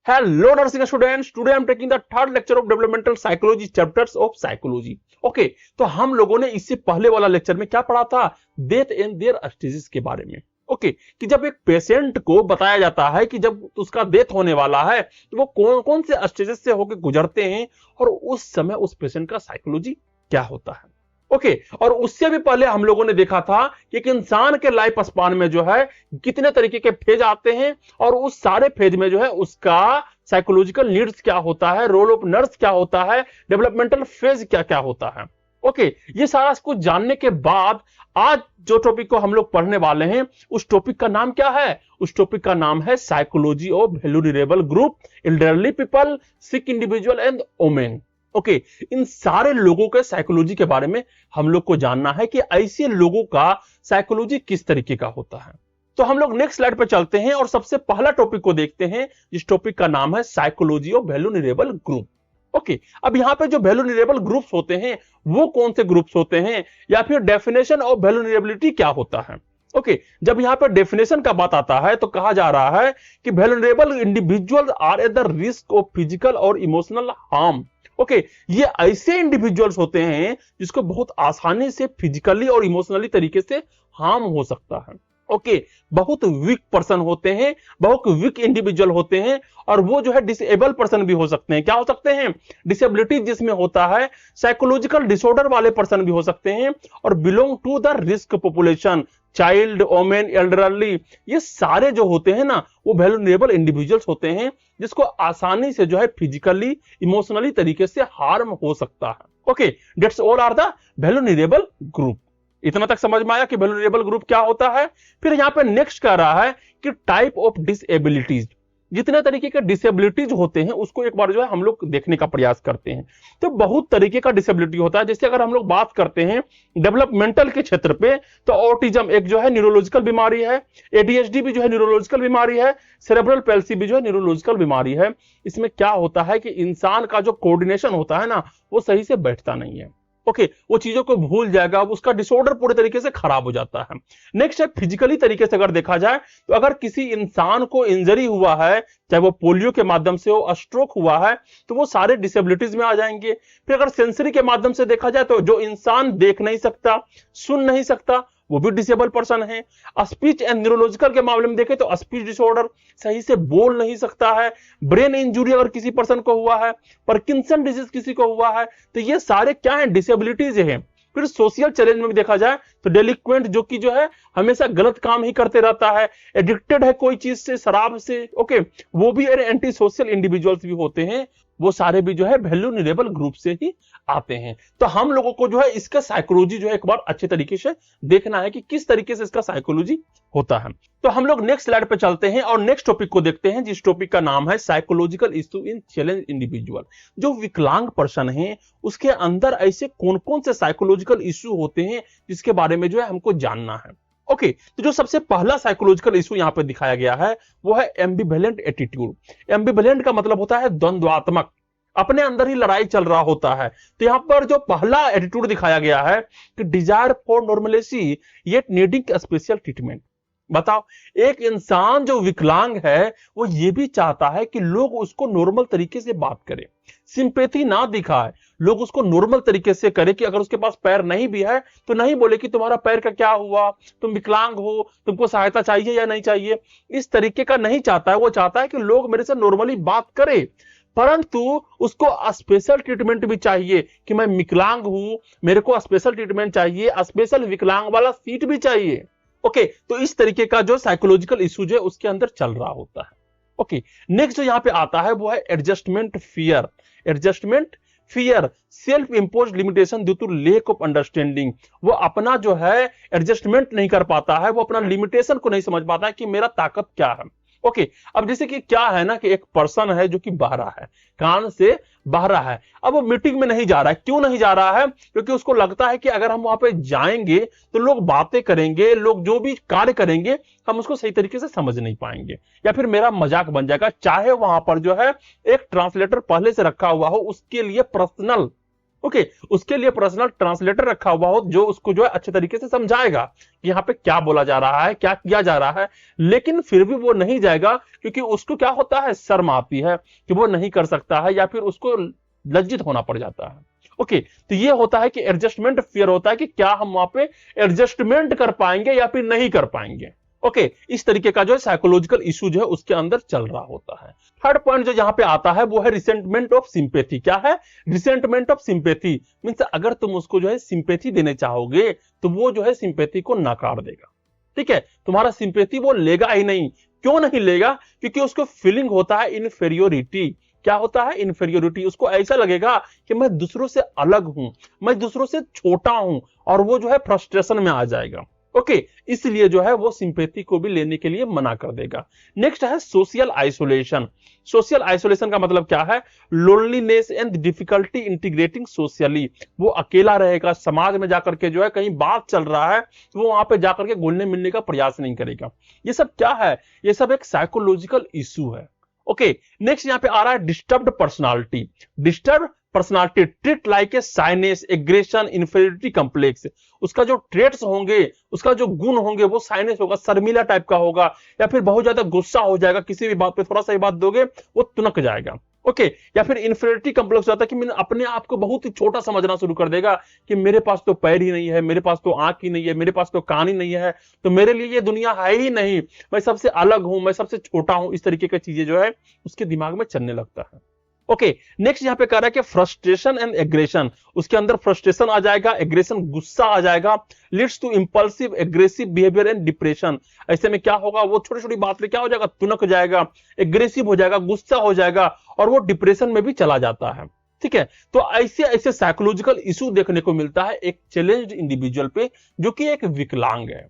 Hello nursing students, today I'm taking the third lecture of developmental psychology chapters of psychology. Okay, तो हम लोगों ने इससे पहले वाला लेक्चर में क्या पढ़ा था? डेथ एंड देयर स्टेजेस के बारे में. ओके, कि जब एक पेशेंट को बताया जाता है कि जब उसका डेथ होने वाला है तो वो कौन कौन से स्टेजेस से होकर गुजरते हैं और उस समय उस पेशेंट का साइकोलॉजी क्या होता है. ओके, और उससे भी पहले हम लोगों ने देखा था कि एक इंसान के लाइफ स्पान में जो है कितने तरीके के फेज आते हैं और उस सारे फेज में जो है उसका साइकोलॉजिकल नीड्स क्या होता है, रोल ऑफ नर्स क्या होता है, डेवलपमेंटल फेज क्या क्या होता है. ओके, ये सारा कुछ जानने के बाद आज जो टॉपिक को हम लोग पढ़ने वाले हैं उस टॉपिक का नाम क्या है? उस टॉपिक का नाम है psychology of vulnerable group, elderly people, sick individual and women. Okay, इन सारे लोगों के साइकोलॉजी के बारे में हम लोग को जानना है कि ऐसे लोगों का साइकोलॉजी किस तरीके का होता है. तो हम लोग नेक्स्ट स्लाइड पे चलते हैं और सबसे पहला टॉपिक को देखते हैं जिस टॉपिक का नाम है psychology of vulnerable group. Okay, अब यहां पे जो वल्नरेबल ग्रुप्स होते हैं वो कौन से ग्रुप्स होते हैं या फिर डेफिनेशन ऑफ वल्नरेबिलिटी क्या होता है. ओके, जब यहां पर डेफिनेशन का बात आता है तो कहा जा रहा है कि vulnerable individuals are at the risk of physical और इमोशनल हार्म. ओके, ये ऐसे इंडिविजुअल्स होते हैं जिसको बहुत आसानी से फिजिकली और इमोशनली तरीके से हार्म हो सकता है. ओके, बहुत वीक पर्सन होते हैं, बहुत वीक इंडिविजुअल होते हैं और वो जो है डिसेबल पर्सन भी हो सकते हैं. क्या हो सकते हैं? डिसेबिलिटी जिसमें होता है, साइकोलॉजिकल डिसऑर्डर वाले पर्सन भी हो सकते हैं और belong to the risk population, child, women, elderly, ये सारे जो होते हैं ना वो वल्नरेबल इंडिविजुअल्स होते हैं जिसको आसानी से जो है फिजिकली इमोशनली तरीके से हार्म हो सकता है. Okay, that's all are the vulnerable group. इतना तक समझ में आया कि वल्नरेबल ग्रुप क्या होता है. फिर यहां पे नेक्स्ट कह रहा है कि टाइप ऑफ डिसेबिलिटीज, जितने तरीके के डिसेबिलिटीज होते हैं उसको एक बार जो है हम लोग देखने का प्रयास करते हैं. तो बहुत तरीके का डिसेबिलिटी होता है. जैसे अगर हम लोग बात करते हैं डेवलपमेंटल के क्षेत्र पे तो ऑटिज्म एक जो है न्यूरोलॉजिकल बीमारी है, एडीएचडी भी जो है न्यूरोलॉजिकल बीमारी है, सेरेब्रल पैल्सी भी जो है न्यूरोलॉजिकल बीमारी है. इसमें क्या होता है कि इंसान का जो कोऑर्डिनेशन होता है ना वो सही से बैठता नहीं है. ओके, वो चीजों को भूल जाएगा, उसका डिसऑर्डर पूरे तरीके से खराब हो जाता है. नेक्स्ट है फिजिकली तरीके से अगर देखा जाए तो अगर किसी इंसान को इंजरी हुआ है, चाहे वो पोलियो के माध्यम से हो, स्ट्रोक हुआ है, तो वो सारे डिसेबिलिटीज में आ जाएंगे. फिर अगर सेंसरी के माध्यम से देखा जाए तो जो इंसान देख नहीं सकता, सुन नहीं सकता, वो भी डिसेबल पर्सन है. स्पीच एंड न्यूरोलॉजिकल के मामले में देखें तो स्पीच डिसऑर्डर, सही से बोल नहीं सकता है. ब्रेन इंजुरी अगर किसी पर्सन को हुआ है, पार्किंसन डिजीज किसी को हुआ है, तो ये सारे क्या है? डिसेबिलिटीज हैं. फिर सोशल चैलेंज में भी देखा जाए तो डेलिक्वेंट जो कि जो है हमेशा गलत काम ही करते रहता है, एडिक्टेड है कोई चीज से, शराब से, ओके, वो भी एंटी सोशल इंडिविजुअल्स भी होते हैं. वो सारे भी जो है वल्नरेबल ग्रुप से ही आते हैं. तो हम लोगों को जो है इसका साइकोलॉजी जो है एक बार अच्छे तरीके से देखना है कि किस तरीके से इसका साइकोलॉजी होता है. तो हम लोग नेक्स्ट स्लाइड पे चलते हैं और नेक्स्ट टॉपिक को देखते हैं जिस टॉपिक का नाम है psychological issue in challenge individual. जो विकलांग पर्सन है उसके अंदर ऐसे कौन कौन से साइकोलॉजिकल इश्यू होते हैं जिसके बारे में जो है हमको जानना है. ओके, तो जो सबसे पहला साइकोलॉजिकल इशू यहां पे दिखाया गया है वो है एम्बिवेलेंट एटीट्यूड. एम्बिवेलेंट का मतलब होता है द्वंद्वात्मक, अपने अंदर ही लड़ाई चल रहा होता है. तो यहां पर जो पहला एटीट्यूड दिखाया गया है कि desire for normalcy yet needing special treatment. बताओ, एक इंसान जो विकलांग है वो ये भी चाहता है कि लोग उसको नॉर्मल तरीके से बात करें, सिंपैथी ना दिखाए, लोग उसको नॉर्मल तरीके से करें कि अगर उसके पास पैर नहीं भी है तो नहीं बोले कि तुम्हारा पैर का क्या हुआ, तुम विकलांग हो, तुमको सहायता चाहिए या नहीं चाहिए. इस तरीके का नहीं चाहता है. वो चाहता है कि लोग मेरे से नॉर्मली बात करें, परंतु उसको स्पेशल ट्रीटमेंट भी चाहिए कि मैं विकलांग हूं, मेरे को स्पेशल ट्रीटमेंट चाहिए, स्पेशल विकलांग वाला सीट भी चाहिए. ओके, तो इस तरीके का जो साइकोलॉजिकल इशू जो है उसके अंदर चल रहा होता है. ओके, नेक्स्ट जो यहां पे आता है वो है adjustment fear. Adjustment fear, self imposed limitation due to lack of understanding. वो अपना जो है एडजस्टमेंट नहीं कर पाता है, वो अपना लिमिटेशन को नहीं समझ पाता है कि मेरा ताकत क्या है. ओके, अब जैसे कि क्या है ना कि एक पर्सन है जो कि बहरा है, कान से बहरा है. अब वो मीटिंग में नहीं जा रहा है. क्यों नहीं जा रहा है? क्योंकि उसको लगता है कि अगर हम वहां पे जाएंगे तो लोग बातें करेंगे, लोग जो भी कार्य करेंगे हम उसको सही तरीके से समझ नहीं पाएंगे या फिर मेरा मजाक बन जाएगा. चाहे वहां पर जो है एक ट्रांसलेटर पहले से रखा हुआ हो उसके लिए पर्सनल ओके, उसके लिए पर्सनल ट्रांसलेटर रखा हुआ हो जो उसको जो है अच्छे तरीके से समझाएगा कि यहाँ पे क्या बोला जा रहा है, क्या किया जा रहा है। लेकिन फिर भी वो नहीं जाएगा क्योंकि उसको क्या होता है, शर्म आती है कि वो नहीं कर सकता है या फिर उसको लज्जित होना पड़ जाता है। ओके, तो ये होता है कि एडजस्टमेंट फियर होता है कि क्या हम वहां पे एडजस्टमेंट कर पाएंगे या फिर नहीं कर पाएंगे। ओके, इस तरीके का जो है साइकोलॉजिकल इशू जो है उसके अंदर चल रहा होता है। थर्ड पॉइंट जो यहां पे आता है वो है रिसेंटमेंट ऑफ सिंपैथी। क्या है? रिसेंटमेंट ऑफ सिंपैथी मींस अगर तुम उसको जो है सिंपैथी देने चाहोगे तो वो जो है सिंपैथी को नकार देगा। ठीक है, तुम्हारा सिंपैथी वो लेगा ही नहीं। क्यों नहीं लेगा? क्योंकि उसको फीलिंग होता है इनफेरियोरिटी। क्या होता है? इनफेरियोरिटी। उसको ऐसा लगेगा कि मैं दूसरों से अलग हूं, मैं दूसरों से छोटा हूं, और वो जो है फ्रस्ट्रेशन में आ जाएगा। ओके, इसलिए जो है वो सिंपैथी को भी लेने के लिए मना कर देगा। नेक्स्ट है सोशल आइसोलेशन। सोशल आइसोलेशन का मतलब क्या है? Loneliness and difficulty integrating socially. वो अकेला रहेगा, समाज में जाकर के जो है कहीं बात चल रहा है तो वो वहां पे जाकर के घुलने मिलने का प्रयास नहीं करेगा। ये सब क्या है? ये सब एक साइकोलॉजिकल इशू है। ओके, नेक्स्ट यहां पे आ रहा है disturbed personality. Disturb personality traits like a shyness, aggression, inferiority complex. उसका जो ट्रेट्स होंगे, उसका जो गुण होंगे वो साइनेस होगा, शर्मिला टाइप का होगा, या फिर बहुत ज्यादा गुस्सा हो जाएगा, किसी भी बात पे थोड़ा सा ही बात दोगे वो तुनक जाएगा। ओके, या फिर इंफीरियरिटी कॉम्प्लेक्स होता है कि मैंने अपने आप को बहुत ही छोटा समझना शुरू कर देगा कि मेरे पास तो पैर ही नहीं है, मेरे पास तो आंख ही नहीं है, मेरे पास तो कान ही नहीं है, तो मेरे लिए ये दुनिया है ही नहीं, मैं सबसे अलग हूं, मैं सबसे छोटा हूं। इस तरीके की चीजें जो है उसके दिमाग में चलने लगता है। ओके, नेक्स्ट यहां पे कह रहा है कि फ्रस्ट्रेशन एंड एग्रेशन। उसके अंदर फ्रस्ट्रेशन आ जाएगा, एग्रेशन गुस्सा आ जाएगा, leads to impulsive aggressive behaviour and depression. ऐसे में क्या होगा? वो छोटी छोटी बात पे क्या हो जाएगा? तुनक जाएगा, एग्रेसिव हो जाएगा, गुस्सा हो जाएगा, और वो डिप्रेशन में भी चला जाता है। ठीक है, तो ऐसे ऐसे साइकोलॉजिकल इशू देखने को मिलता है एक चैलेंज्ड इंडिविजुअल पे जो कि एक विकलांग है।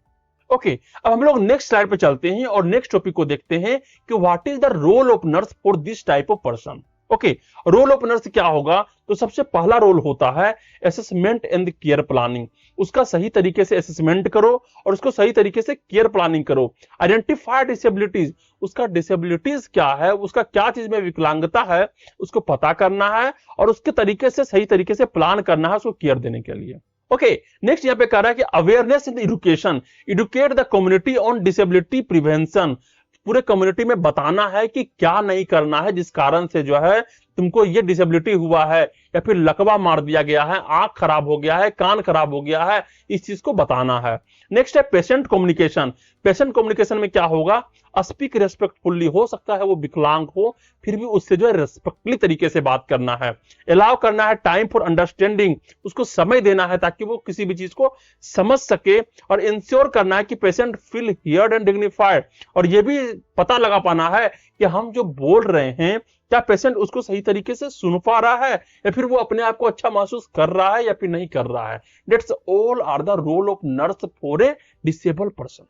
ओके, अब हम लोग नेक्स्ट स्लाइड पे चलते हैं और नेक्स्ट टॉपिक को देखते हैं कि what is the role of nurse for this type of person. Okay, role of nurse क्या होगा? तो सबसे पहला रोल होता है असेसमेंट एंड केयर प्लानिंग। उसका सही तरीके से असेसमेंट करो और उसको सही तरीके से केयर प्लानिंग करो। आइडेंटिफाई डिसेबिलिटीज, उसका डिसेबिलिटीज क्या है, उसका क्या चीज में विकलांगता है, उसको पता करना है और उसके तरीके से सही तरीके से प्लान करना है उसको केयर देने के लिए। ओके, नेक्स्ट यहां पे कह रहा है कि awareness in education, educate the community on disability prevention. पूरे कम्युनिटी में बताना है कि क्या नहीं करना है जिस कारण से जो है तुमको ये डिसेबिलिटी हुआ है, या फिर लकवा मार दिया गया है, आंख खराब हो गया है, कान खराब हो गया है, इस चीज को बताना है। नेक्स्ट है पेशेंट कम्युनिकेशन। पेशेंट कम्युनिकेशन में क्या होगा? Speak respectfully. हो सकता है वो विकलांग हो, फिर भी उससे जो है रेस्पेक्टफुली तरीके से बात करना है। अलाउ करना है टाइम फॉर अंडरस्टैंडिंग, उसको समय देना है ताकि वो किसी भी चीज को समझ सके, और इंश्योर करना है कि patient feel heard and dignified. और ये भी पता लगा पाना है कि हम जो बोल रहे हैं क्या पेशेंट उसको सही तरीके से सुन पा रहा है, या फिर वो अपने आप को अच्छा महसूस कर रहा है या फिर नहीं कर रहा है। That's all are the role of nurse for a disable person.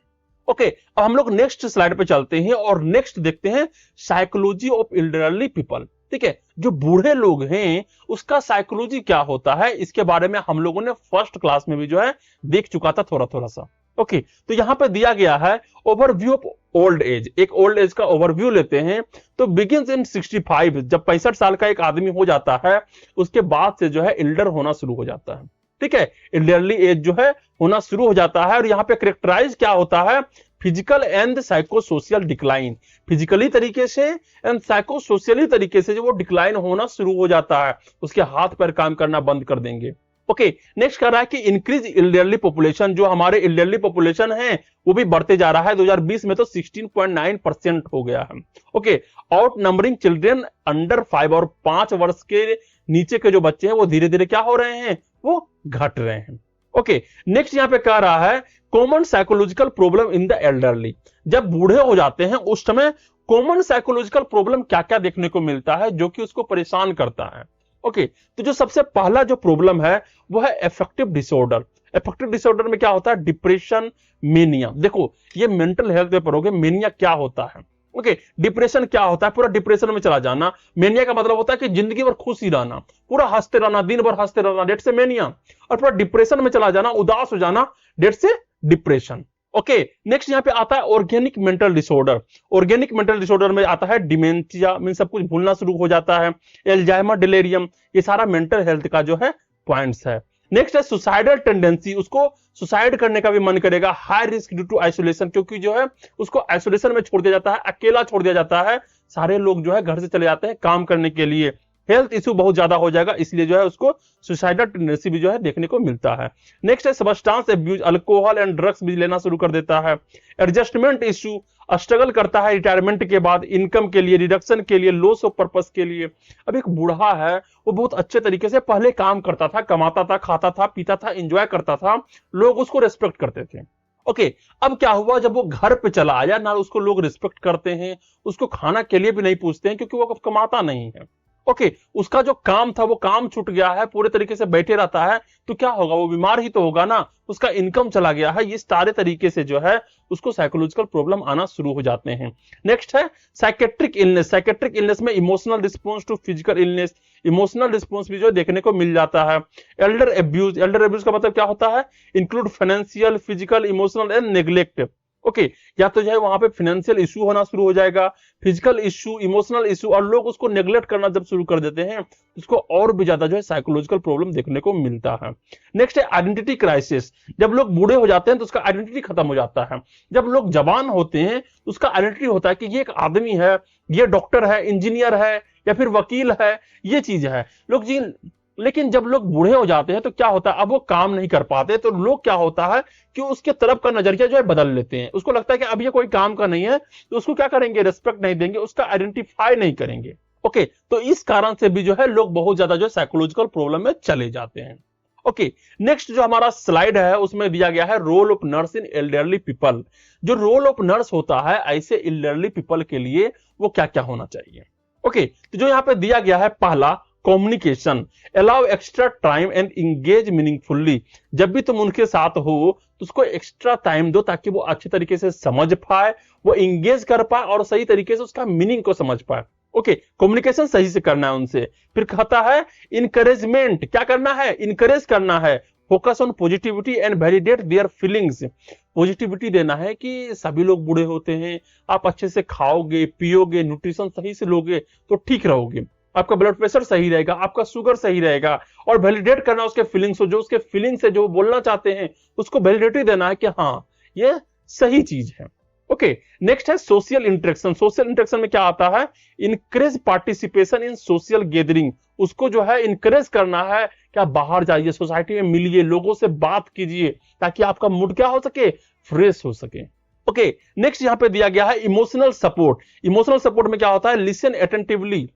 Okay, अब हम लोग नेक्स्ट स्लाइड पे चलते हैं और नेक्स्ट देखते हैं साइकोलॉजी ऑफ एल्डरली पीपल। ठीक है, जो बूढ़े लोग हैं उसका साइकोलॉजी क्या होता है, इसके बारे में हम लोगों ने फर्स्ट क्लास में भी जो है देख चुका था थोड़ा थोड़ा सा। ओके, तो यहां पे दिया गया है ओवरव्यू ऑफ ओल्ड एज। एक ओल्ड एज का ओवरव्यू लेते हैं तो बिगिंस इन 65, जब 65 साल का एक आदमी हो जाता है उसके बाद से जो है एल्डर होना शुरू हो जाता है। ठीक है, एल्डरली एज जो है होना शुरू हो जाता है, और यहाँ पे कैरेक्टराइज क्या होता है? Physical and psychosocial decline. Physically तरीके से एंड साइकोसोशियली तरीके से जो वो डिक्लाइन होना शुरू हो जाता है, उसके हाथ पैर काम करना बंद कर देंगे। ओके, नेक्स्ट कर रहा है कि इंक्रीज एल्डरली पॉपुलेशन। जो हमारे एल्डरली पॉपुलेशन है वो भी बढ़ते जा रहा है। 2020 में तो 16.9% हो गया है। Okay, out numbering children under 5, और 5 वर्ष के नीचे के जो बच्चे हैं वो धीरे धीरे क्या हो रहे हैं? वो घट रहे हैं। ओके, नेक्स्ट यहां पे कह रहा है common psychological problem in the elderly. जब बूढ़े हो जाते हैं उस समय कॉमन साइकोलॉजिकल प्रॉब्लम क्या क्या देखने को मिलता है जो कि उसको परेशान करता है। ओके, तो जो सबसे पहला जो प्रॉब्लम है वो है अफेक्टिव डिसऑर्डर। अफेक्टिव डिसऑर्डर में क्या होता है? Depression, mania. देखो ये मेंटल हेल्थ पे पढ़ोगे, मेनिया क्या होता है। ओके, डिप्रेशन क्या होता है? पूरा डिप्रेशन में चला जाना। मेनिया का मतलब होता है कि जिंदगी भर खुश ही रहना, पूरा हंसते रहना, दिन भर हंसते रहना, डेट से मेनिया। और पूरा डिप्रेशन में चला जाना, उदास हो जाना, डेट से डिप्रेशन। ओके, नेक्स्ट यहां पे आता है organic mental disorder. Organic mental disorder में आता है डिमेंशिया, मीन सब कुछ भूलना शुरू हो जाता है, एल्जाइमर, डिलेरियम, ये सारा मेंटल हेल्थ का जो है पॉइंट्स है। नेक्स्ट है सुसाइडल टेंडेंसी, उसको सुसाइड करने का भी मन करेगा। High risk due to isolation, क्योंकि जो है उसको आइसोलेशन में छोड़ दिया जाता है, अकेला छोड़ दिया जाता है, सारे लोग जो है घर से चले जाते हैं काम करने के लिए, हेल्थ इशू बहुत ज्यादा हो जाएगा, इसलिए जो है उसको सुसाइडल टेंडेंसी भी जो है देखने को मिलता है। नेक्स्ट है substance abuse, alcohol and drugs भी लेना शुरू कर देता है। एडजस्टमेंट इशू, स्ट्रगल करता है रिटायरमेंट के बाद, इनकम के लिए, रिडक्शन के लिए, लॉस ऑफ पर्पस के लिए। अब एक बूढ़ा है, वो बहुत अच्छे तरीके से पहले काम करता था, कमाता था, खाता था, पीता था, एंजॉय करता था, लोग उसको रेस्पेक्ट करते थे। ओके, अब क्या हुआ, जब वो घर पे चला आया ना, उसको लोग रिस्पेक्ट करते हैं, उसको खाना के लिए भी नहीं पूछते हैं, क्योंकि वो कमाता नहीं है। ओके, उसका जो काम था वो काम छूट गया है, पूरे तरीके से बैठे रहता है, तो क्या होगा, वो बीमार ही तो होगा ना, उसका इनकम चला गया है। ये सारे तरीके से जो है उसको साइकोलॉजिकल प्रॉब्लम आना शुरू हो जाते हैं। नेक्स्ट है साइकेट्रिक इलनेस। साइकेट्रिक इलनेस में emotional response to physical illness, emotional response भी जो देखने को मिल जाता है। एल्डर एब्यूज, एल्डर एब्यूज का मतलब क्या होता है, include financial, physical, emotional and neglect. Okay, या तो जो है वहां पे फाइनेंशियल इशू होना शुरू हो जाएगा, फिजिकल इशू, इमोशनल इशू, और लोग उसको नेग्लेक्ट करना जब शुरू कर देते हैं, उसको और भी ज्यादा जो है साइकोलॉजिकल प्रॉब्लम देखने को मिलता है। नेक्स्ट है आइडेंटिटी क्राइसिस। जब लोग बूढ़े हो जाते हैं तो उसका आइडेंटिटी खत्म हो जाता है। जब लोग जवान होते हैं तो उसका आइडेंटिटी होता है कि ये एक आदमी है, ये डॉक्टर है, इंजीनियर है, या फिर वकील है, ये चीज है लोग जी। लेकिन जब लोग बूढ़े हो जाते हैं तो क्या होता है, अब वो काम नहीं कर पाते, तो लोग क्या होता है कि उसके तरफ का नजरिया जो है बदल लेते हैं। उसको लगता है कि अब ये कोई काम का नहीं है, तो उसको क्या करेंगे, रिस्पेक्ट नहीं देंगे, उसका आइडेंटिफाई नहीं करेंगे। ओके, तो इस कारण से भी जो है लोग बहुत ज्यादा जो है साइकोलॉजिकल प्रॉब्लम में चले जाते हैं। ओके, नेक्स्ट जो हमारा स्लाइड है उसमें दिया गया है role of nurse in elderly people. जो रोल ऑफ नर्स होता है ऐसे एल्डरली पीपल के लिए वो क्या क्या होना चाहिए। ओके, तो जो यहाँ पे दिया गया है, पहला communication, allow extra time and engage meaningfully. जब भी तुम उनके साथ हो तो उसको एक्स्ट्रा टाइम दो ताकि वो अच्छे तरीके से समझ पाए, वो इंगेज कर पाए और सही तरीके से उसका मीनिंग को समझ पाए। ओके, कम्युनिकेशन सही से करना है उनसे। फिर कहता है इनकरेजमेंट, क्या करना है, इनकरेज करना है। Focus on positivity and validate their feelings, positivity देना है कि सभी लोग बूढ़े होते हैं, आप अच्छे से खाओगे, पियोगे, न्यूट्रिशन सही से लोगे तो ठीक रहोगे, आपका ब्लड प्रेशर सही रहेगा, आपका शुगर सही रहेगा। और वैलिडेट करना उसके फीलिंग्स को, जो उसके फीलिंग्स है, जो बोलना चाहते हैं उसको वैलिडिटी देना है कि हाँ ये सही चीज है। ओके, नेक्स्ट है सोशल इंटरेक्शन। सोशल इंटरेक्शन में क्या आता है, encourage participation in social gathering. उसको जो है इनकरेज करना है कि आप बाहर जाइए, सोसाइटी में मिलिए, लोगों से बात कीजिए, ताकि आपका मूड क्या हो सके, फ्रेश हो सके। ओके, नेक्स्ट यहां पे दिया गया है इमोशनल सपोर्ट। इमोशनल सपोर्ट में क्या होता है, लिसन अटेंटिवली,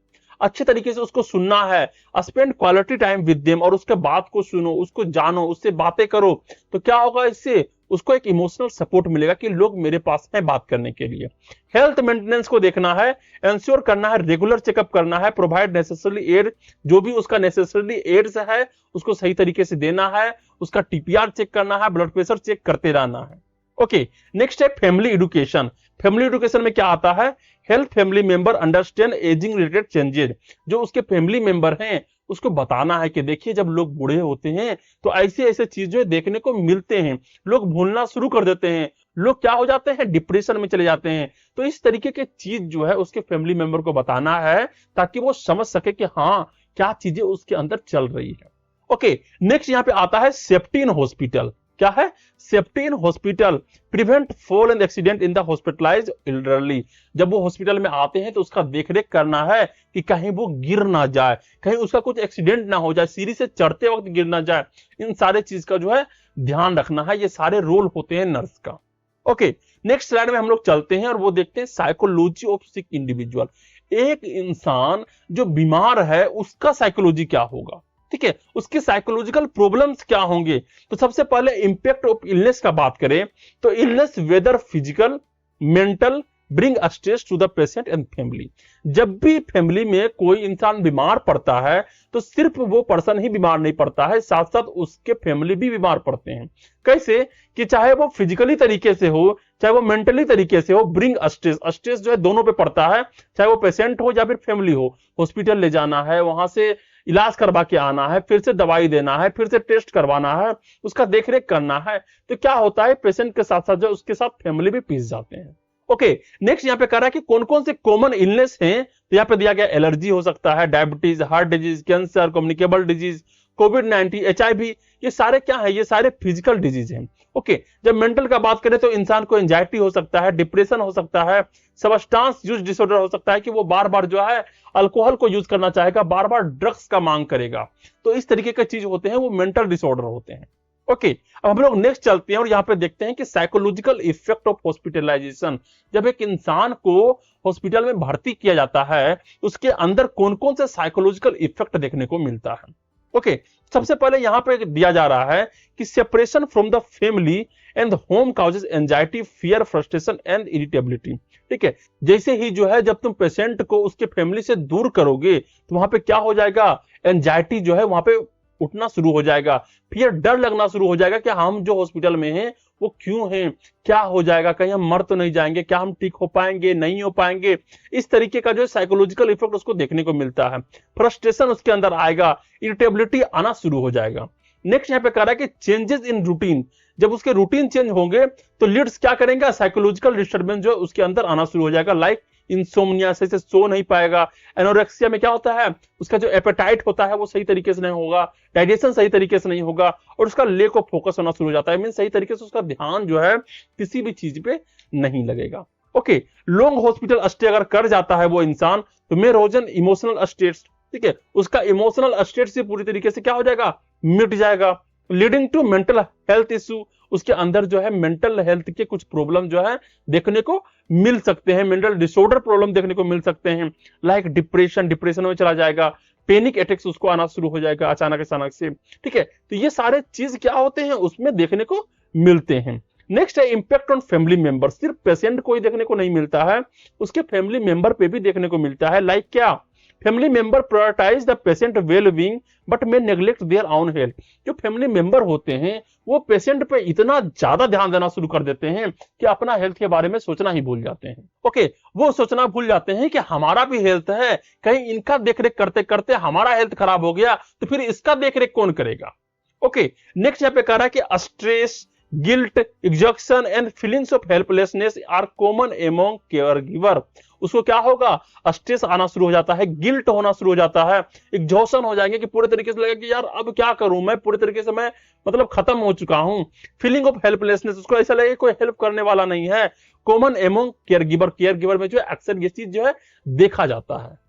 अच्छे तरीके से उसको सुनना है, spend quality time with them, और उसके बात को सुनो, उसको जानो, उससे बातें करो। तो क्या होगा, इससे उसको एक इमोशनल सपोर्ट मिलेगा कि लोग मेरे पास हैं बात करने के लिए। हेल्थ मेंटेनेंस को देखना है, इंश्योर करना है, रेगुलर चेकअप करना है, प्रोवाइड नेसेसरी एड, जो भी उसका नेसेसरी एड्स है उसको सही तरीके से देना है, उसका टीपीआर चेक करना है, ब्लड प्रेशर चेक करते रहना है। ओके, नेक्स्ट है फैमिली एजुकेशन। फैमिली एजुकेशन में क्या आता है, health family member understand ageing related changes. जो उसके फैमिली मेंबर हैं उसको बताना है कि देखिए जब लोग बूढ़े होते हैं तो ऐसे ऐसे चीजें देखने को मिलते हैं, लोग भूलना शुरू कर देते हैं, लोग क्या हो जाते हैं, डिप्रेशन में चले जाते हैं। तो इस तरीके की चीज जो है उसके फैमिली मेंबर को बताना है ताकि वो समझ सके कि हाँ क्या चीजें उसके अंदर चल रही है। ओके, नेक्स्ट यहाँ पे आता है सेफ्टी इन हॉस्पिटल। क्या है, safety in hospital, prevent fall and accident in the hospitalised elderly. जब वो हॉस्पिटल में आते हैं तो उसका देखरेख करना है कि कहीं वो गिर ना जाए, कहीं उसका कुछ एक्सीडेंट ना हो जाए, सीढ़ी से चढ़ते वक्त गिर ना जाए। इन सारे चीज का जो है ध्यान रखना है, ये सारे रोल होते हैं नर्स का। ओके, नेक्स्ट स्लाइड में हम लोग चलते हैं और वो देखते हैं साइकोलॉजी ऑफ सिक इंडिविजुअल। एक इंसान जो बीमार है उसका साइकोलॉजी क्या होगा, ठीक है, उसके साइकोलॉजिकल प्रॉब्लम्स क्या होंगे। तो सबसे पहले इंपैक्ट ऑफ इलनेस का बात करें तो illness whether physical mental bring stress to the patient and family. जब भी फैमिली में कोई इंसान बीमार पड़ता है तो सिर्फ वो पर्सन ही बीमार नहीं पड़ता है, साथ साथ उसके फैमिली भी बीमार पड़ते हैं। कैसे कि चाहे वो फिजिकली तरीके से हो चाहे वो मेंटली तरीके से हो, ब्रिंग स्ट्रेस, स्ट्रेस जो है दोनों पे पड़ता है, चाहे वो पेशेंट हो या फिर फैमिली हो। हॉस्पिटल ले जाना है, वहां से इलाज करवा के आना है, फिर से दवाई देना है, फिर से टेस्ट करवाना है, उसका देखरेख करना है। तो क्या होता है, पेशेंट के साथ साथ जो उसके साथ फैमिली भी पिस जाते हैं। ओके, नेक्स्ट यहाँ पे कह रहा है कि कौन कौन से कॉमन इलनेस हैं। तो यहाँ पे दिया गया एलर्जी हो सकता है, diabetes, heart disease, cancer, communicable disease, Covid, HIV, ये सारे क्या है, ये सारे फिजिकल डिजीज हैं। ओके, जब मेंटल का बात करें तो इंसान को एंजाइटी हो सकता है, डिप्रेशन हो सकता है, सब्सटेंस यूज डिसऑर्डर हो सकता है कि वो बार बार जो है अल्कोहल को यूज करना चाहेगा, बार बार ड्रग्स का मांग करेगा। तो इस तरीके के चीज होते हैं, वो मेंटल डिसऑर्डर होते हैं। ओके, अब हम लोग नेक्स्ट चलते हैं और यहाँ पे देखते हैं कि साइकोलॉजिकल इफेक्ट ऑफ हॉस्पिटलाइजेशन। जब एक इंसान को हॉस्पिटल में भर्ती किया जाता है, उसके अंदर कौन कौन से साइकोलॉजिकल इफेक्ट देखने को मिलता है। ओके, सबसे पहले यहाँ पे दिया जा रहा है कि separation from the family and home causes anxiety, fear, frustration and irritability. ठीक है, जैसे ही जो है जब तुम पेशेंट को उसके फैमिली से दूर करोगे तो वहां पे क्या हो जाएगा, एंजाइटी जो है वहां पे उठना शुरू हो जाएगा, फिर डर लगना शुरू हो जाएगा कि हम जो हॉस्पिटल में हैं वो क्यों हैं, क्या हो जाएगा, कहीं हम मर तो नहीं जाएंगे, क्या हम ठीक हो पाएंगे, नहीं हो पाएंगे। इस तरीके का जो साइकोलॉजिकल इफेक्ट उसको देखने को मिलता है। फ्रस्ट्रेशन उसके अंदर आएगा, इरिटेबिलिटी आना शुरू हो जाएगा। नेक्स्ट यहाँ पे कह रहा है कि चेंजेस इन रूटीन, जब उसके रूटीन चेंज होंगे तो लीड्स क्या करेंगे, साइकोलॉजिकल डिस्टर्बेंस जो उसके अंदर आना शुरू हो जाएगा, लाइक इंसोम्निया, से सो नहीं पाएगा। एनोरेक्सिया में क्या होता है, उसका जो एपेटाइट होता है वो सही तरीके से नहीं होगा, डाइजेशन सही तरीके से नहीं होगा और उसका लेक ऑफ फोकस होना शुरू हो जाता है, मीन सही तरीके से उसका ध्यान जो है किसी भी चीज पे नहीं लगेगा। ओके, लॉन्ग हॉस्पिटल स्टे अगर कर जाता है वो इंसान तो मेरोजन इमोशनल स्टेट्स, ठीक है, उसका इमोशनल स्टेट से पूरी तरीके से क्या हो जाएगा, मिट जाएगा, leading to mental health issue, उसके अंदर जो है मेंटल हेल्थ के कुछ प्रॉब्लम जो है देखने को मिल सकते हैं, मेंटल डिसऑर्डर प्रॉब्लम देखने को मिल सकते हैं, लाइक डिप्रेशन में चला जाएगा, पैनिक अटैक्स उसको आना शुरू हो जाएगा अचानक से। ठीक है, तो ये सारे चीज क्या होते हैं उसमें देखने को मिलते हैं। नेक्स्ट है इंपैक्ट ऑन फैमिली मेंबर, सिर्फ पेशेंट को ही देखने को नहीं मिलता है, उसके फैमिली मेंबर पे भी देखने को मिलता है, लाइक क्या, family member prioritize the patient well being but may neglect their own health. जो फैमिली मेंबर होते हैं वो पेशेंट पे इतना ज्यादा ध्यान देना शुरू कर देते हैं कि अपना हेल्थ के बारे में सोचना ही भूल जाते हैं। ओके, वो सोचना भूल जाते हैं कि हमारा भी हेल्थ है, कहीं इनका देखरेख करते करते हमारा हेल्थ खराब हो गया तो फिर इसका देखरेख कौन करेगा। ओके, नेक्स्ट यहाँ पे कह रहा है कि stress, guilt, exhaustion and feelings of helplessness are common among caregiver. उसको क्या होगा, स्ट्रेस आना शुरू हो जाता है, गिल्ट होना शुरू हो जाता है, एग्जॉशन हो जाएंगे कि पूरे तरीके से लगेगा कि यार अब क्या करूं मैं, पूरे तरीके से मैं मतलब खत्म हो चुका हूं। फीलिंग ऑफ हेल्पलेसनेस, उसको ऐसा लगेगा कोई हेल्प करने वाला नहीं है, कॉमन एमोंग केयरगिवर में जो अक्सर ये चीज जो है देखा जाता है।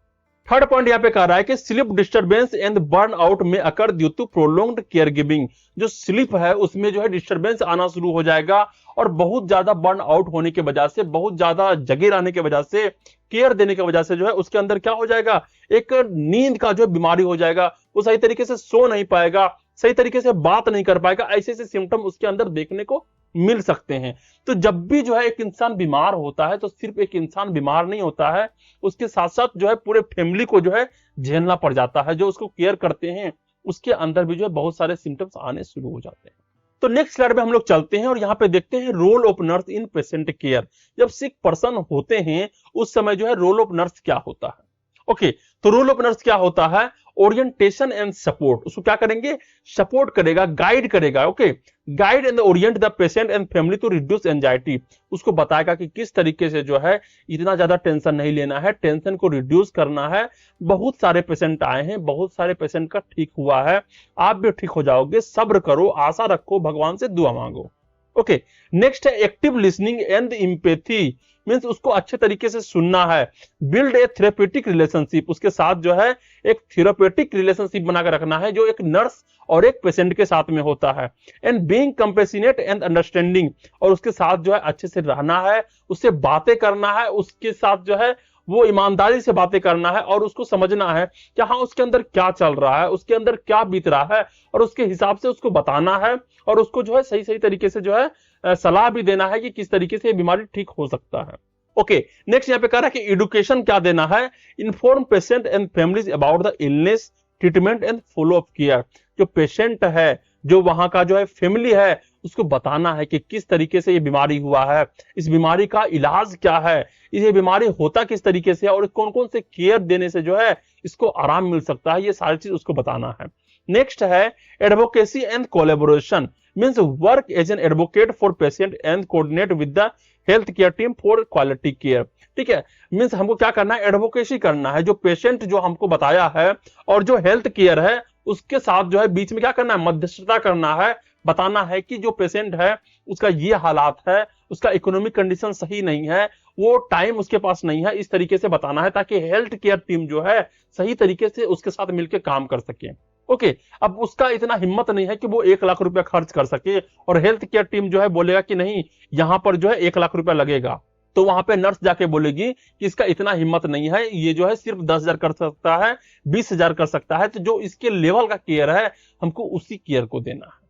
थर्ड पॉइंट यहाँ पे कह रहा है कि sleep disturbance and burn out में occur due to prolonged caregiving. जो स्लीप है उसमें जो है डिस्टर्बेंस आना शुरू हो जाएगा और बहुत ज्यादा बर्न आउट होने की वजह से, बहुत ज्यादा जगे रहने की वजह से, केयर देने की वजह से जो है उसके अंदर क्या हो जाएगा, एक नींद का जो बीमारी हो जाएगा, वो सही तरीके से सो नहीं पाएगा, सही तरीके से बात नहीं कर पाएगा, ऐसे ऐसे सिम्टम उसके अंदर देखने को मिल सकते हैं। तो जब भी जो है एक इंसान बीमार होता है तो सिर्फ एक इंसान बीमार नहीं होता है, उसके साथ साथ जो है पूरे फैमिली को जो है झेलना पड़ जाता है, जो उसको केयर करते हैं उसके अंदर भी जो है बहुत सारे सिम्टम्स आने शुरू हो जाते हैं। तो नेक्स्ट स्लाइड में हम लोग चलते हैं और यहाँ पे देखते हैं role of nurse in patient care. जब सिक पर्सन होते हैं उस समय जो है रोल ऑफ नर्स क्या होता है। ओके, तो रोल ऑफ नर्स क्या होता है, ओरिएंटेशन एंड सपोर्ट, उसको क्या करेंगे, सपोर्ट करेगा, गाइड करेगा। Okay, guide and orient the patient and family to reduce anxiety, उसको बताएगा कि किस तरीके से जो है इतना ज्यादा टेंशन नहीं लेना है, टेंशन को रिड्यूस करना है। बहुत सारे पेशेंट आए हैं, बहुत सारे पेशेंट का ठीक हुआ है, आप भी ठीक हो जाओगे, सब्र करो, आशा रखो, भगवान से दुआ मांगो। ओके, नेक्स्ट है active listening and empathy, means उसको अच्छे तरीके से सुनना है। बिल्ड ए थेरेपेटिक रिलेशनशिप, उसके साथ जो है एक थेरेपेटिक रिलेशनशिप बनाकर रखना है जो एक नर्स और एक पेशेंट के साथ में होता है। And being compassionate and understanding, और उसके साथ जो है अच्छे से रहना है, उससे बातें करना है, उसके साथ जो है वो ईमानदारी से बातें करना है और उसको समझना है कि हाँ उसके अंदर क्या चल रहा है, उसके अंदर क्या बीत रहा है, और उसके हिसाब से उसको बताना है और उसको जो है सही सही तरीके से जो है सलाह भी देना है कि किस तरीके से ये बीमारी ठीक हो सकता है। ओके, नेक्स्ट यहाँ पे कह रहा है कि एडुकेशन क्या देना है, inform patient and families about the illness, treatment and follow up care. जो पेशेंट है, जो वहां का जो है फैमिली है, उसको बताना है कि किस तरीके से ये बीमारी हुआ है, इस बीमारी का इलाज क्या है, ये बीमारी होता किस तरीके से और कौन कौन से केयर देने से जो है इसको आराम मिल सकता है, ये सारी चीज उसको बताना है। नेक्स्ट है advocacy and collaboration, means work as an advocate for patient and coordinate with the health care team for quality care. ठीक है, मींस हमको क्या करना है, एडवोकेसी करना है, जो पेशेंट जो हमको बताया है और जो हेल्थ केयर है उसके साथ जो है बीच में क्या करना है, मध्यस्थता करना है, बताना है कि जो पेशेंट है उसका ये हालात है, उसका इकोनॉमिक कंडीशन सही नहीं है, वो टाइम उसके पास नहीं है, इस तरीके से बताना है ताकि हेल्थ केयर टीम जो है सही तरीके से उसके साथ मिलकर काम कर सके। ओके, अब उसका इतना हिम्मत नहीं है कि वो 1 लाख रुपया खर्च कर सके और हेल्थ केयर टीम जो है बोलेगा कि नहीं यहां पर जो है 1 लाख रुपया लगेगा, तो वहां पे नर्स जाके बोलेगी कि इसका इतना हिम्मत नहीं है, ये जो है सिर्फ 10,000 कर सकता है, 20,000 कर सकता है, तो जो इसके लेवल का केयर है हमको उसी केयर को देना है।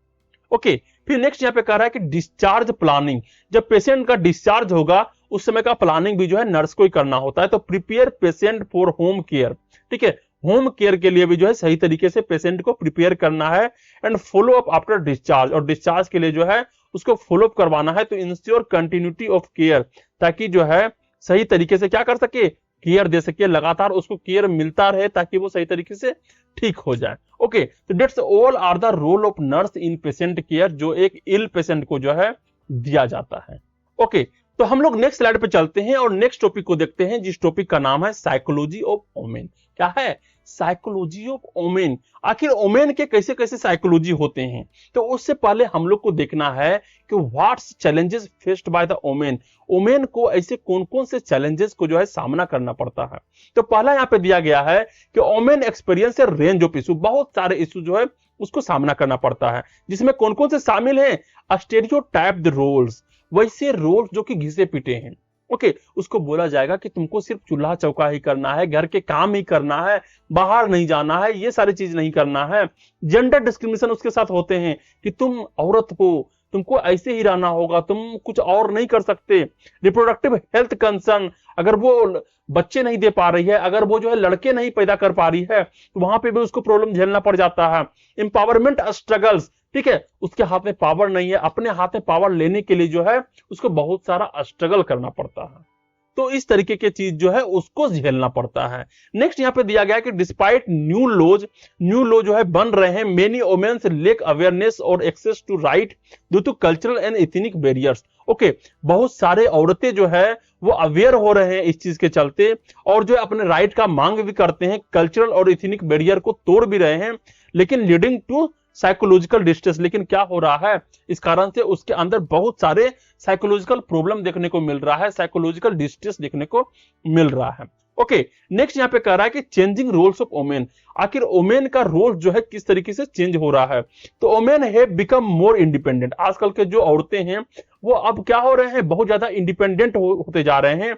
ओके, फिर नेक्स्ट यहाँ पे कह रहा है कि डिस्चार्ज प्लानिंग, जब पेशेंट का डिस्चार्ज होगा उस समय का प्लानिंग भी जो है नर्स को ही करना होता है। तो prepare patient for home care, ठीक है, होम केयर के लिए भी जो है सही तरीके से पेशेंट को प्रिपेयर करना है। And follow up after discharge, और डिस्चार्ज के लिए जो है उसको फॉलो अप करवाना है, तो इंश्योर कंटिन्यूटी ऑफ केयर, ताकि जो है सही तरीके से क्या कर सके, केयर दे सके, लगातार उसको केयर मिलता रहे ताकि वो सही तरीके से ठीक हो जाए। ओके, तो that's all are the role of nurse in patient care, जो एक इल पेशेंट को जो है दिया जाता है। ओके, तो हम लोग नेक्स्ट स्लाइड पे चलते हैं और नेक्स्ट टॉपिक को देखते हैं, जिस टॉपिक का नाम है साइकोलॉजी ऑफ ओमेन। क्या है, साइकोलॉजी ऑफ ओमेन। आखिर ओमेन के कैसे कैसे साइकोलॉजी होते हैं, तो उससे पहले हम लोग को देखना है कि what's challenges faced by the women, women को ऐसे कौन कौन से चैलेंजेस को जो है सामना करना पड़ता है। तो पहला यहाँ पे दिया गया है कि women experience a range of issue, बहुत सारे इशू जो है उसको सामना करना पड़ता है, जिसमें कौन कौन से शामिल हैं, स्टेरियोटाइप्ड रोल्स, वैसे रोल जो कि घिसे पिटे हैं। ओके, उसको बोला जाएगा कि तुमको सिर्फ चूल्हा चौका ही करना है, घर के काम ही करना है, बाहर नहीं जाना है, ये सारी चीज नहीं करना है। जेंडर डिस्क्रिमिनेशन उसके साथ होते हैं कि तुम औरत हो, तुमको ऐसे ही रहना होगा, तुम कुछ और नहीं कर सकते। रिप्रोडक्टिव हेल्थ कंसर्न, अगर वो बच्चे नहीं दे पा रही है, अगर वो जो है लड़के नहीं पैदा कर पा रही है, तो वहां पे भी उसको प्रॉब्लम झेलना पड़ जाता है। एम्पावरमेंट स्ट्रगल्स, ठीक है, उसके हाथ में पावर नहीं है, अपने हाथ में पावर लेने के लिए जो है उसको बहुत सारा स्ट्रगल करना पड़ता है, तो इस तरीके की चीज जो है उसको झेलना पड़ता है। नेक्स्ट यहाँ पे दिया गया कि डिस्पाइट न्यू लॉ जो है बन रहे हैं, मेनी वोमेन्स लेक अवेयरनेस और access to right due to cultural and ethnic barriers. Okay, बहुत सारे औरतें जो है वो अवेयर हो रहे हैं इस चीज के चलते, और जो है अपने राइट का मांग भी करते हैं, कल्चरल और एथनिक बैरियर को तोड़ भी रहे हैं, लेकिन लीडिंग टू साइकोलॉजिकल डिस्ट्रेस, लेकिन क्या हो रहा है, इस कारण से उसके अंदर बहुत सारे साइकोलॉजिकल प्रॉब्लम देखने को मिल रहा है, साइकोलॉजिकल डिस्ट्रेस देखने को मिल रहा है। ओके, नेक्स्ट यहाँ पे कह रहा है कि चेंजिंग रोल्स ऑफ ओमेन, आखिर ओमेन का रोल जो है किस तरीके से चेंज हो रहा है। तो ओमेन है बिकम मोर इंडिपेंडेंट, आजकल के जो औरतें हैं वो अब क्या हो रहे हैं, बहुत ज्यादा इंडिपेंडेंट होते जा रहे हैं।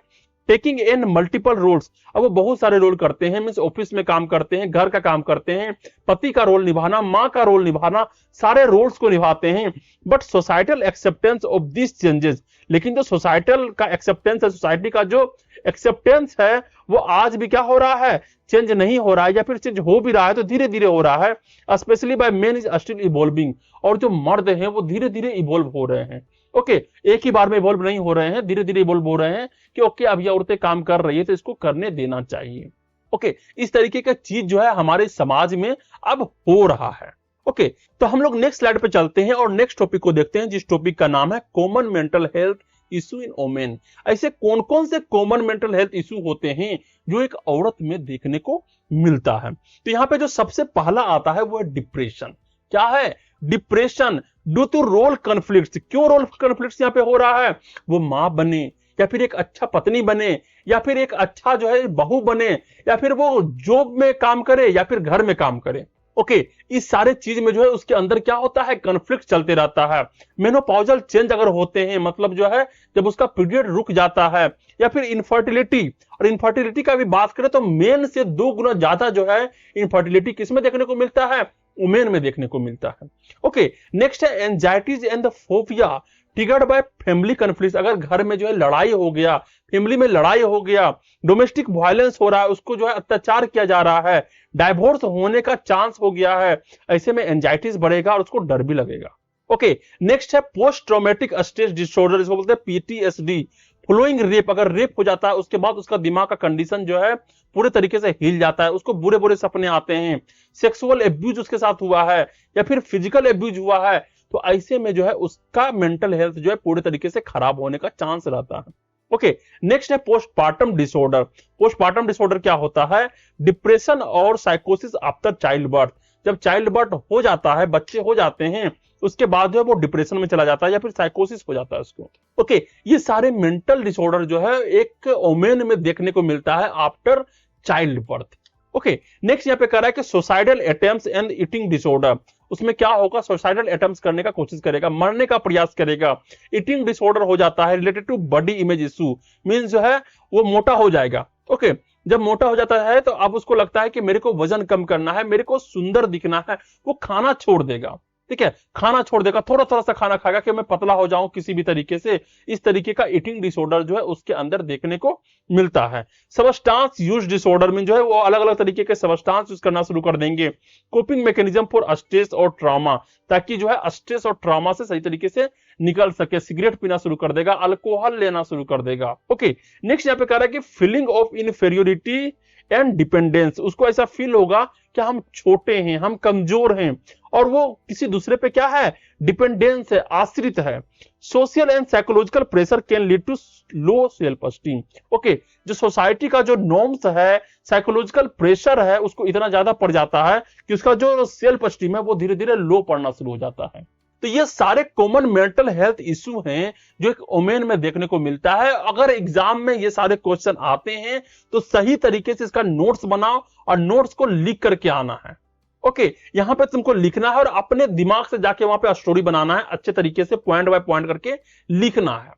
टेकिंग इन मल्टीपल रोल्स, अब वो बहुत सारे रोल करते हैं, मींस ऑफिस में काम करते हैं, घर का काम करते हैं, पति का रोल निभाना, माँ का रोल निभाना, सारे रोल्स को निभाते हैं। But societal acceptance of this changes, लेकिन जो सोसाइटल का एक्सेप्टेंस है, सोसाइटी का जो एक्सेप्टेंस है, वो आज भी क्या हो रहा है, चेंज नहीं हो रहा है, या फिर चेंज हो भी रहा है तो धीरे धीरे हो रहा है। Specially by men is still evolving, और जो मर्द हैं वो धीरे धीरे इवॉल्व हो रहे हैं। ओके, एक ही बार में इवॉल्व नहीं हो रहे हैं, धीरे धीरे इवॉल्व हो रहे हैं कि ओके अब ये औरतें काम कर रही है तो इसको करने देना चाहिए। ओके, इस तरीके का चीज जो है हमारे समाज में अब हो रहा है। ओके, तो हम लोग नेक्स्ट स्लाइड पे चलते हैं और नेक्स्ट टॉपिक को देखते हैं, जिस टॉपिक का नाम है common mental health issue in women. ऐसे कौन कौन से कॉमन मेंटल हेल्थ इशू होते हैं जो एक औरत में देखने को मिलता है। तो यहाँ पे जो सबसे पहला आता है वो है डिप्रेशन। क्या है, depression due to role conflicts. क्यों रोल कॉन्फ्लिक्ट्स यहाँ पे हो रहा है, वो मां बने या फिर एक अच्छा पत्नी बने या फिर एक अच्छा जो है बहू बने या फिर वो जॉब में काम करे या फिर घर में काम करे। ओके, इस सारे चीज में जो है उसके अंदर क्या होता है, कॉन्फ्लिक्ट चलते रहता है। मेनोपॉजल चेंज अगर होते हैं, मतलब जो है जब उसका पीरियड रुक जाता है, या फिर इनफर्टिलिटी, और इनफर्टिलिटी का भी बात करें तो मेन से 2 गुना ज्यादा जो है इनफर्टिलिटी किसमें देखने को मिलता है, वुमेन में देखने को मिलता है। ओके, नेक्स्ट है anxieties and the phobia triggered by family conflict. अगर घर में जो है लड़ाई हो गया, फैमिली में लड़ाई हो गया, डोमेस्टिक वायलेंस हो रहा है, उसको जो है अत्याचार किया जा रहा है, डाइवोर्स होने का चांस हो गया है, ऐसे में एंजाइटीज बढ़ेगा और उसको डर भी लगेगा। ओके, नेक्स्ट है पोस्ट ट्रॉमेटिक स्ट्रेस डिसऑर्डर, इसको बोलते हैं पीटीएसडी फॉलोइंग रेप। अगर रेप हो जाता है उसके बाद उसका दिमाग का कंडीशन जो है पूरे तरीके से हिल जाता है, उसको बुरे बुरे सपने आते हैं, सेक्सुअल एब्यूज उसके साथ हुआ है या फिर फिजिकल एब्यूज हुआ है, तो ऐसे में जो है उसका मेंटल हेल्थ जो है पूरे तरीके से खराब होने का चांस रहता है। ओके, नेक्स्ट है पोस्टपार्टम डिसऑर्डर। पोस्टपार्टम डिसऑर्डर क्या होता है, डिप्रेशन और साइकोसिस आफ्टर चाइल्ड बर्थ। जब चाइल्ड बर्थ हो जाता है, बच्चे हो जाते हैं, उसके बाद जो है वो डिप्रेशन में चला जाता है या फिर साइकोसिस हो जाता है उसको। ओके, ये सारे मेंटल डिसऑर्डर जो है एक ओमेन में देखने को मिलता है after child birth. Okay, next यहाँ पे कह रहा है कि suicidal attempts and eating disorder. उसमें क्या होगा, सुसाइडल अटेम्प्ट्स करने का कोशिश करेगा, मरने का प्रयास करेगा। ईटिंग डिसऑर्डर हो जाता है related to body image issue, means जो है वो मोटा हो जाएगा। ओके, जब मोटा हो जाता है तो अब उसको लगता है कि मेरे को वजन कम करना है, मेरे को सुंदर दिखना है, वो खाना छोड़ देगा। ठीक है, खाना छोड़ देगा, थोड़ा थोड़ा सा खाना खाएगा कि मैं पतला हो जाऊं किसी भी तरीके से। इस तरीके का ईटिंग डिसऑर्डर जो है उसके अंदर देखने को मिलता है। सबस्टांस यूज डिसऑर्डर में जो है वो अलग अलग तरीके के सबस्टांस यूज करना शुरू कर देंगे। कोपिंग मैकेनिज्म फॉर स्ट्रेस और ट्रॉमा, ताकि जो है स्ट्रेस और ट्रॉमा से सही तरीके से निकल सके। सिगरेट पीना शुरू कर देगा, अल्कोहल लेना शुरू कर देगा। ओके, नेक्स्ट यहाँ पे कह रहा है कि feeling of inferiority and dependence, उसको ऐसा फील होगा कि हम छोटे हैं, हम कमजोर हैं, और वो किसी दूसरे पे क्या है, डिपेंडेंस है, आश्रित है। Social and psychological pressure can lead to low self esteem. Okay, जो सोसाइटी का जो नॉर्म्स है, साइकोलॉजिकल प्रेशर है, उसको इतना ज्यादा पड़ जाता है कि उसका जो सेल्फ एस्टीम है वो धीरे धीरे लो पड़ना शुरू हो जाता है। तो ये सारे कॉमन मेंटल हेल्थ इशू हैं जो एक वुमेन में देखने को मिलता है। अगर एग्जाम में ये सारे क्वेश्चन आते हैं तो सही तरीके से इसका नोट्स बनाओ और नोट्स को लिख करके आना है। ओके, यहां पे तुमको लिखना है और अपने दिमाग से जाके वहां पे स्टोरी बनाना है, अच्छे तरीके से पॉइंट बाय पॉइंट करके लिखना है।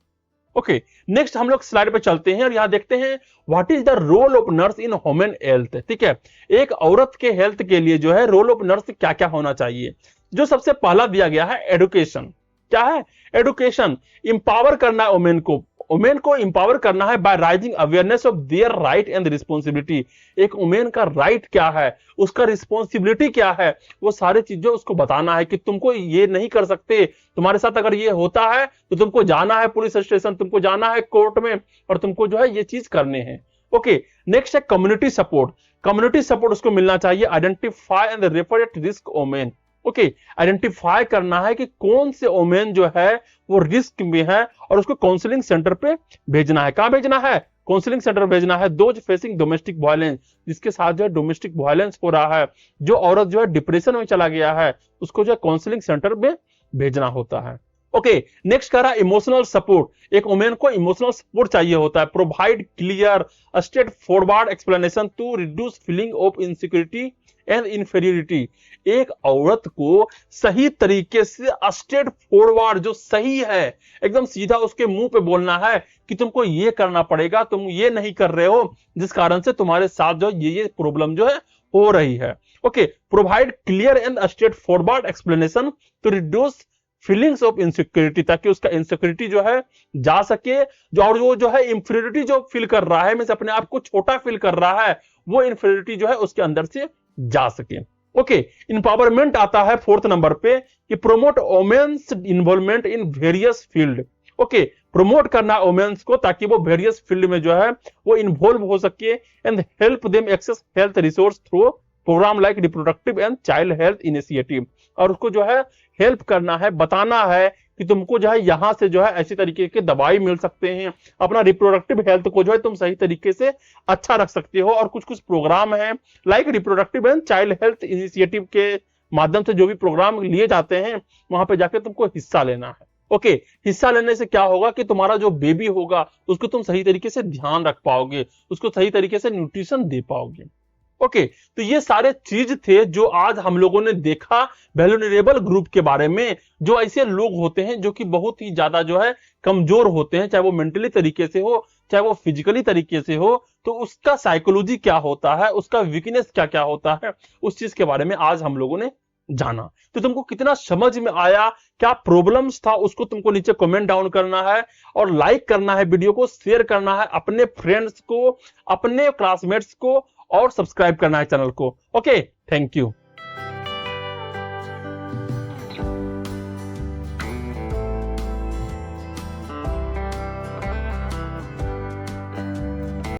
ओके, नेक्स्ट हम लोग स्लाइड पे चलते हैं और यहां देखते हैं what is the role of nurse in human health. ठीक है, एक औरत के हेल्थ के लिए जो है रोल ऑफ नर्स क्या क्या होना चाहिए। जो सबसे पहला दिया गया है एडुकेशन। क्या है, एडुकेशन। इंपावर करना है वुमेन को इंपावर करना है bye rising awareness of their right and responsibility. एक वुमेन का राइट क्या है, उसका रिस्पॉन्सिबिलिटी क्या है, वो सारी चीजें उसको बताना है कि तुमको ये नहीं कर सकते, तुम्हारे साथ अगर ये होता है तो तुमको जाना है पुलिस स्टेशन, तुमको जाना है कोर्ट में, और तुमको जो है ये चीज करने हैं। ओके, नेक्स्ट है कम्युनिटी सपोर्ट। कम्युनिटी सपोर्ट उसको मिलना चाहिए। Identify and refer at risk women. Okay, identify करना है कि कौन से वुमेन जो है वो रिस्क में है और उसको काउंसलिंग सेंटर पे भेजना है। कहां भेजना है, काउंसलिंग सेंटर भेजना है। दोज फेसिंग डोमेस्टिक वायलेंस, जिसके साथ जो है डोमेस्टिक वायलेंस हो रहा है, जो औरत जो है डिप्रेशन में चला गया है, उसको जो है काउंसलिंग सेंटर में भेजना होता है। ओके, नेक्स्ट कह रहा है इमोशनल सपोर्ट। एक वुमेन को इमोशनल सपोर्ट चाहिए होता है। Provide clear straightforward explanation to reduce feeling of insecurity and inferiority. एक औरत को सही तरीके से स्ट्रेट फॉरवर्ड, जो सही है, एकदम सीधा उसके मुंह पे बोलना है कि तुमको ये करना पड़ेगा, तुम ये नहीं कर रहे हो, जिस कारण से तुम्हारे साथ जो ये प्रॉब्लम जो है हो रही है। Okay, provide clear and straightforward explanation to reduce feelings of insecurity, ताकि उसका इनसिक्योरिटी जो है जा सके, जो और वो जो है इंफीरियरिटी जो फील कर रहा है, मींस अपने आप को छोटा फील कर रहा है, वो इंफीरियरिटी जो है उसके अंदर से जा सके। ओके, इंपावरमेंट आता है फोर्थ नंबर पे कि promote women's involvement in various field. Okay, promote करना वुमेन्स को ताकि वो वेरियस फील्ड में जो है वो इन्वॉल्व हो सके and help them access health resource through program like reproductive and child health initiative. और उसको जो है हेल्प करना है, बताना है कि तुमको जो है यहां से जो है ऐसी तरीके के दवाई मिल सकते हैं, अपना रिप्रोडक्टिव हेल्थ को जो है तुम सही तरीके से अच्छा रख सकते हो। और कुछ कुछ प्रोग्राम है like reproductive and child health initiative के माध्यम से जो भी प्रोग्राम लिए जाते हैं वहां पे जाकर तुमको हिस्सा लेना है। ओके, हिस्सा लेने से क्या होगा कि तुम्हारा जो बेबी होगा उसको तुम सही तरीके से ध्यान रख पाओगे, उसको सही तरीके से न्यूट्रिशन दे पाओगे। ओके, तो ये सारे चीज थे जो आज हम लोगों ने देखा वैल्यूनरेबल ग्रुप के बारे में। जो ऐसे लोग होते हैं जो कि बहुत ही ज्यादा जो है कमजोर होते हैं, चाहे वो मेंटली तरीके से हो चाहे वो फिजिकली तरीके से हो, तो उसका साइकोलॉजी क्या होता है, उसका वीकनेस क्या क्या होता है, उस चीज के बारे में आज हम लोगों ने जाना। तो तुमको कितना समझ में आया, क्या प्रॉब्लम्स था, उसको तुमको नीचे कमेंट डाउन करना है और लाइक करना है, वीडियो को शेयर करना है अपने फ्रेंड्स को, अपने क्लासमेट्स को, और सब्सक्राइब करना है चैनल को। Okay, thank you.